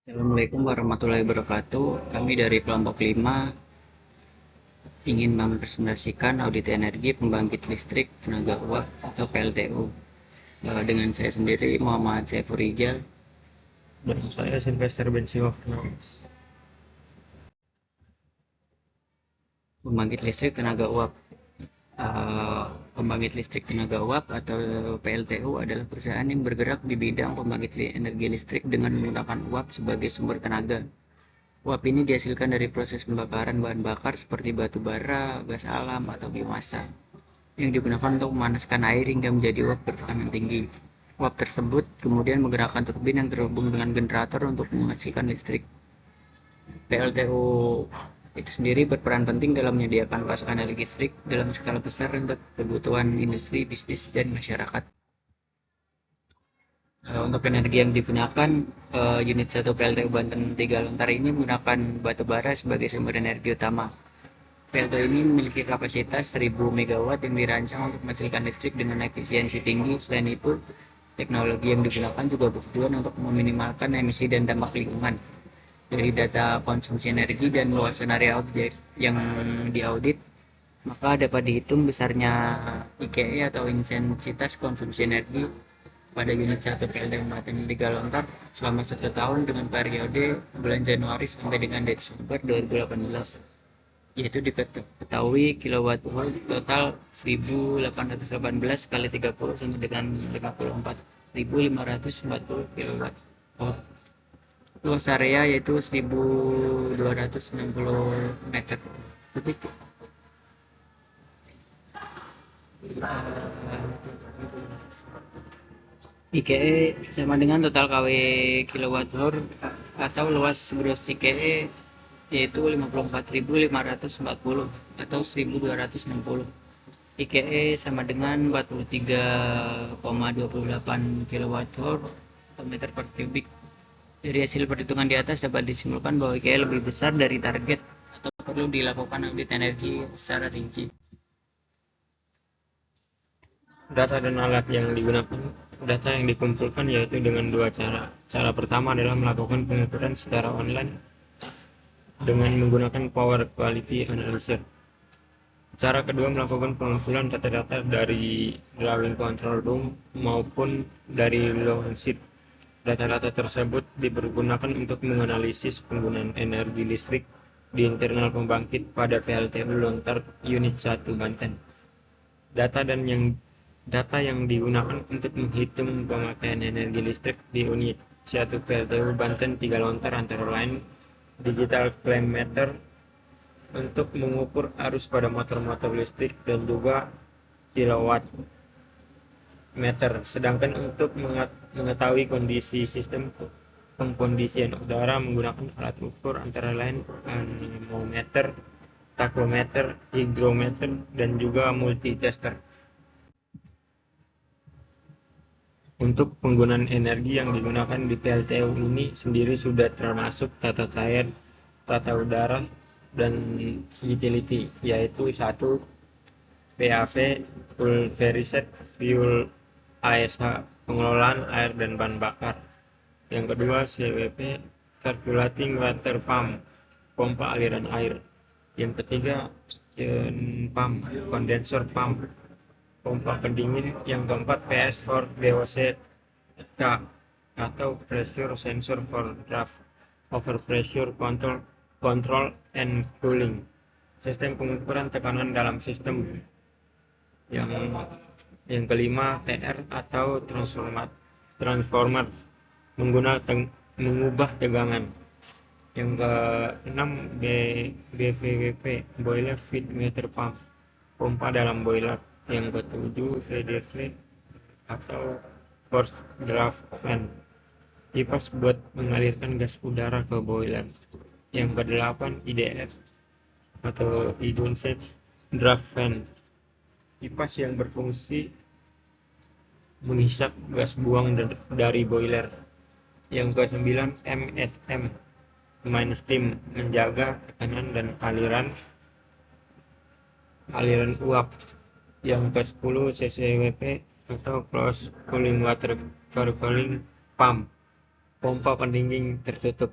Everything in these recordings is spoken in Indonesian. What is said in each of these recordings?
Assalamualaikum warahmatullahi wabarakatuh. Kami dari kelompok 5 ingin mempresentasikan audit energi pembangkit listrik tenaga uap atau PLTU. Dengan saya sendiri Muhammad Saiful Rijal. Dan saya Sylvester Bensiwa Fernandes. Pembangkit listrik tenaga uap. Pembangkit listrik tenaga uap atau PLTU adalah perusahaan yang bergerak di bidang pembangkit energi listrik dengan menggunakan uap sebagai sumber tenaga. Uap ini dihasilkan dari proses pembakaran bahan bakar seperti batu bara, gas alam, atau biomasa yang digunakan untuk memanaskan air hingga menjadi uap bertekanan tinggi. Uap tersebut kemudian menggerakkan turbin yang terhubung dengan generator untuk menghasilkan listrik. PLTU itu sendiri berperan penting dalam menyediakan pasokan energi listrik dalam skala besar untuk kebutuhan industri, bisnis, dan masyarakat. Untuk energi yang digunakan, unit 1 PLTU Banten 3 Lontar ini menggunakan batu bara sebagai sumber energi utama. PLTU ini memiliki kapasitas 1000 MW yang dirancang untuk menghasilkan listrik dengan efisiensi tinggi. Selain itu, teknologi yang digunakan juga bertujuan untuk meminimalkan emisi dan dampak lingkungan. Dari data konsumsi energi dan luasan area objek yang diaudit, maka dapat dihitung besarnya IKE atau intensitas konsumsi energi pada unit 1 PLTU Banten 3 Lontar selama 1 tahun dengan periode bulan Januari sampai dengan Desember 2018, yaitu diketahui kilowatt hour total 1818 kali 30 sama dengan 54.540 kilowatt hour. Luas area yaitu 1260 meter kubik. IKE sama dengan total KW kilowatt hour atau luas gross IKE yaitu 54.540 atau 1.260. IKE sama dengan 43,28 kWh per meter per kubik. Dari hasil perhitungan di atas dapat disimpulkan bahwa IKE lebih besar dari target atau perlu dilakukan audit energi secara rinci. Data dan alat yang digunakan, data yang dikumpulkan yaitu dengan dua cara. Cara pertama adalah melakukan pengukuran secara online dengan menggunakan Power Quality Analyzer. Cara kedua melakukan pengumpulan data-data dari drawing control room maupun dari log sheet. Data-data tersebut dipergunakan untuk menganalisis penggunaan energi listrik di internal pembangkit pada PLTU Lontar Unit 1 Banten. Data yang digunakan untuk menghitung pemakaian energi listrik di unit 1 PLTU Banten 3 Lontar antara lain digital claim meter untuk mengukur arus pada motor-motor listrik dan juga kilowatt meter. Sedangkan untuk mengetahui kondisi sistem pengkondisian udara menggunakan alat ukur antara lain anemometer, tachometer, hygrometer, dan juga multitester. Untuk penggunaan energi yang digunakan di PLTU ini sendiri sudah termasuk tata cair, tata udara, dan utility, yaitu 1. PAV, pulverized fuel ASH, pengelolaan air dan bahan bakar. Yang kedua, CWP, circulating water pump, pompa aliran air. Yang ketiga, pump, condenser pump, pompa pendingin. Yang keempat, PS for BOC-K atau pressure sensor for draft, overpressure control and cooling. Sistem pengukuran tekanan dalam sistem. Yang kelima, TR atau transformer mengubah tegangan. Yang keenam, BVWP, boiler feed meter pump, pompa dalam boiler. Yang ketujuh, VDV atau forced draft fan, kipas buat mengalirkan gas udara ke boiler. Yang kedelapan, IDF atau induced draft fan, kipas yang berfungsi menghisap gas buang dari boiler. Yang ke-9, MSM, main steam, menjaga tekanan dan aliran uap. Yang ke-10, CCWP atau close cooling water cooling pump, pompa pendingin tertutup.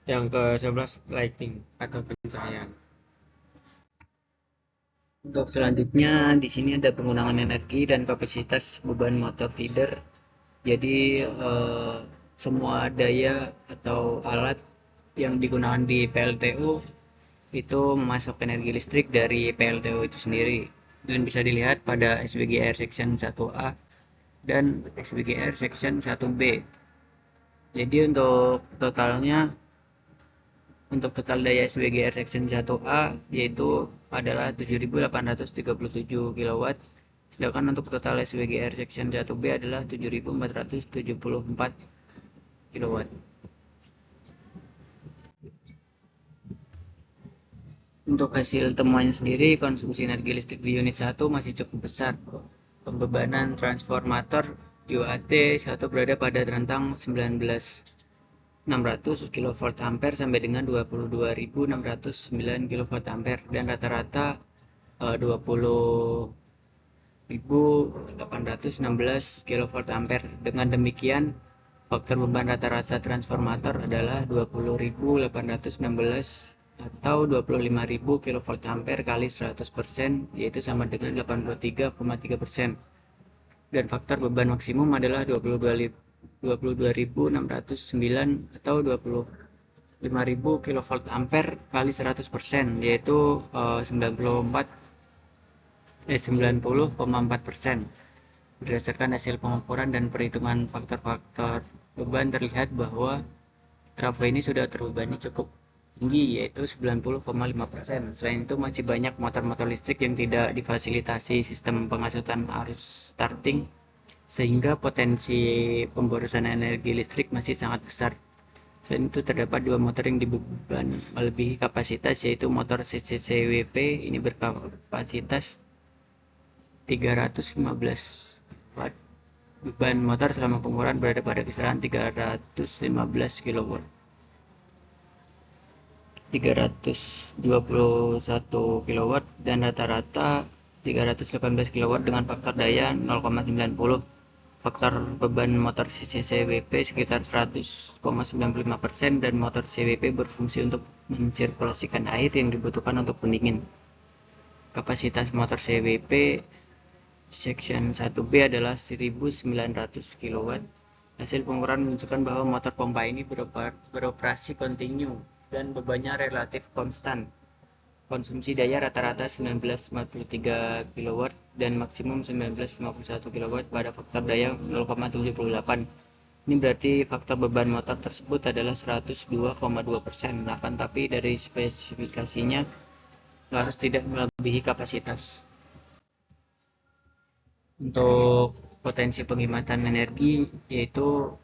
Yang ke-11 lighting atau pencahayaan. Untuk selanjutnya di sini ada penggunaan energi dan kapasitas beban motor feeder. Jadi semua daya atau alat yang digunakan di PLTU itu memasok energi listrik dari PLTU itu sendiri, dan bisa dilihat pada SWGR Section 1A dan SWGR Section 1B. Jadi untuk total daya SWGR Section 1A yaitu adalah 7.837 kW, sedangkan untuk total SWGR Section 1B adalah 7.474 kW. Untuk hasil temuannya sendiri, konsumsi energi listrik di unit 1 masih cukup besar. Pembebanan transformator di UAT 1 berada pada rentang 19.600 kVA sampai dengan 22.609 kVA dan rata-rata 20.816 kVA. Dengan demikian, faktor beban rata-rata transformator adalah 20.816 atau 25.000 kVA kali 100%, yaitu sama dengan 83,3%. Dan faktor beban maksimum adalah 22.609 atau 25.000 kVA kali 100%, yaitu 90,4%. Berdasarkan hasil pengukuran dan perhitungan faktor-faktor beban, terlihat bahwa trafo ini sudah terbebani cukup tinggi, yaitu 90,5%. Selain itu, masih banyak motor-motor listrik yang tidak difasilitasi sistem pengasutan arus starting, sehingga potensi pemborosan energi listrik masih sangat besar. Selain itu, terdapat dua motor yang dibeban melebihi kapasitas, yaitu motor CCCWP ini berkapasitas 315 watt. Beban motor selama pengukuran berada pada kisaran 315 kW. 321 kW dan rata-rata 318 kW dengan faktor daya 0,90. Faktor beban motor CCWP sekitar 100,95% dan motor CWP berfungsi untuk mencirkulasikan air yang dibutuhkan untuk pendingin. Kapasitas motor CWP Section 1B adalah 1900 kW. Hasil pengukuran menunjukkan bahwa motor pompa ini beroperasi kontinu dan bebannya relatif konstan. Konsumsi daya rata-rata 1943 kW dan maksimum 1951 kW pada faktor daya 0,78. Ini berarti faktor beban motor tersebut adalah 102,2%. Akan tapi dari spesifikasinya harus tidak melebihi kapasitas. Untuk potensi penghematan energi, yaitu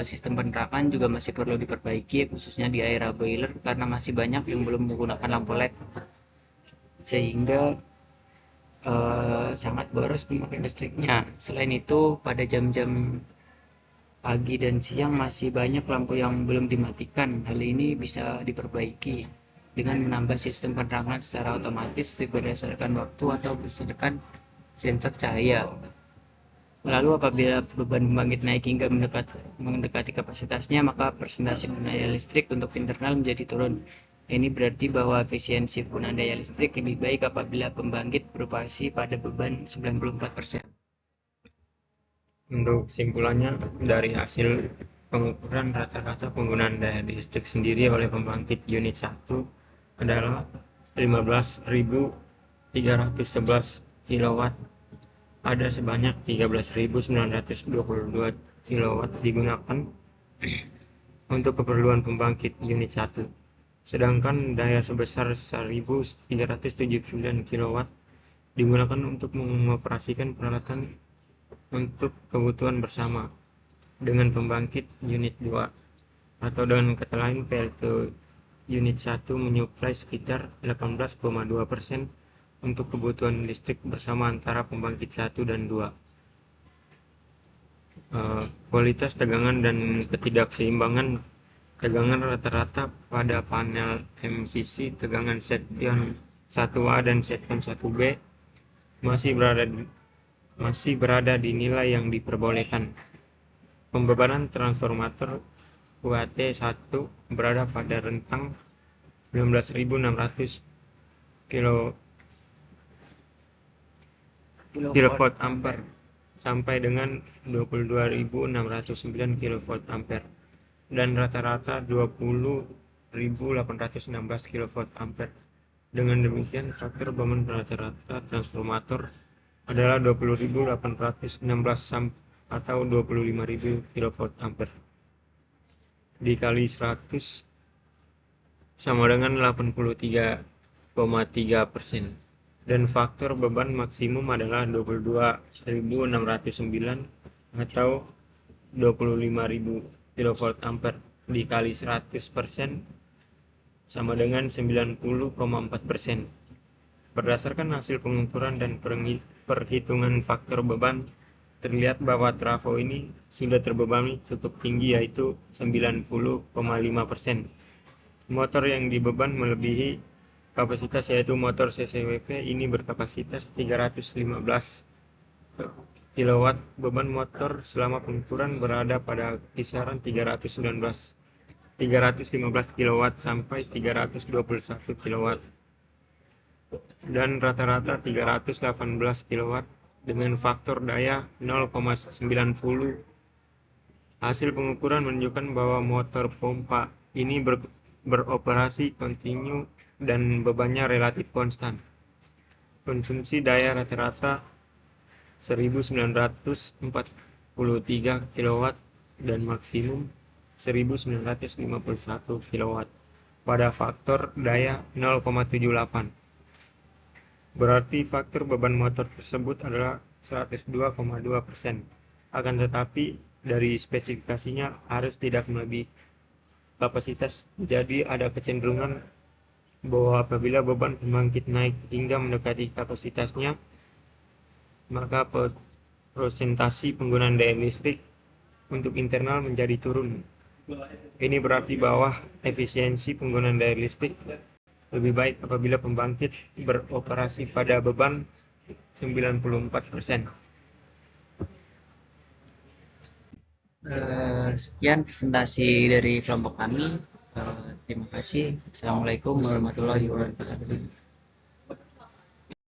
sistem penerangan juga masih perlu diperbaiki, khususnya di area boiler, karena masih banyak yang belum menggunakan lampu LED, sehingga sangat boros pemakaian listriknya. Selain itu, pada jam-jam pagi dan siang masih banyak lampu yang belum dimatikan. Hal ini bisa diperbaiki dengan menambah sistem penerangan secara otomatis berdasarkan waktu atau berdasarkan sensor cahaya. Lalu apabila beban pembangkit naik hingga mendekati kapasitasnya, maka persentase daya listrik untuk internal menjadi turun. Ini berarti bahwa efisiensi penggunaan daya listrik lebih baik apabila pembangkit beroperasi pada beban 94%. Untuk kesimpulannya, dari hasil pengukuran rata-rata penggunaan daya listrik sendiri oleh pembangkit unit 1 adalah 15.311 kW. Ada sebanyak 13.922 kW digunakan untuk keperluan pembangkit unit 1. Sedangkan daya sebesar 1.379 kW digunakan untuk mengoperasikan peralatan untuk kebutuhan bersama dengan pembangkit unit 2, atau dengan kata lain PLTU unit 1 menyuplai sekitar 18,2% untuk kebutuhan listrik bersama antara pembangkit 1 dan 2. Kualitas tegangan dan ketidakseimbangan tegangan rata-rata pada panel MCC tegangan section 1A dan section 1B masih berada di nilai yang diperbolehkan. Pembebanan transformator UHT-1 berada pada rentang 19.600 kilovolt ampere sampai dengan 22.609 kilovolt ampere dan rata-rata 20.816 kilovolt ampere. Dengan demikian, faktor beban rata-rata transformator adalah 20.816 atau 25.000 kilovolt ampere dikali 100 sama dengan 83,3%. Dan faktor beban maksimum adalah 22.609 atau 25.000 kilovolt ampere dikali 100% sama dengan 90,4%. Berdasarkan hasil pengukuran dan perhitungan faktor beban, terlihat bahwa trafo ini sudah terbebani cukup tinggi, yaitu 90,5%. Motor yang dibeban melebihi kapasitas, yaitu motor CCWP ini berkapasitas 315 kW. Beban motor selama pengukuran berada pada kisaran 315 kW sampai 321 kW dan rata-rata 318 kW dengan faktor daya 0,90. Hasil pengukuran menunjukkan bahwa motor pompa ini beroperasi kontinu dan bebannya relatif konstan. Konsumsi daya rata-rata 1943 kW dan maksimum 1951 kW pada faktor daya 0,78. Berarti faktor beban motor tersebut adalah 102,2%. Akan tetapi dari spesifikasinya harus tidak melebihi kapasitas. Jadi ada kecenderungan bahwa apabila beban pembangkit naik hingga mendekati kapasitasnya, maka persentase penggunaan daya listrik untuk internal menjadi turun. Ini berarti bahwa efisiensi penggunaan daya listrik lebih baik apabila pembangkit beroperasi pada beban 94%. Sekian presentasi dari kelompok kami. Terima kasih. Assalamualaikum warahmatullahi wabarakatuh.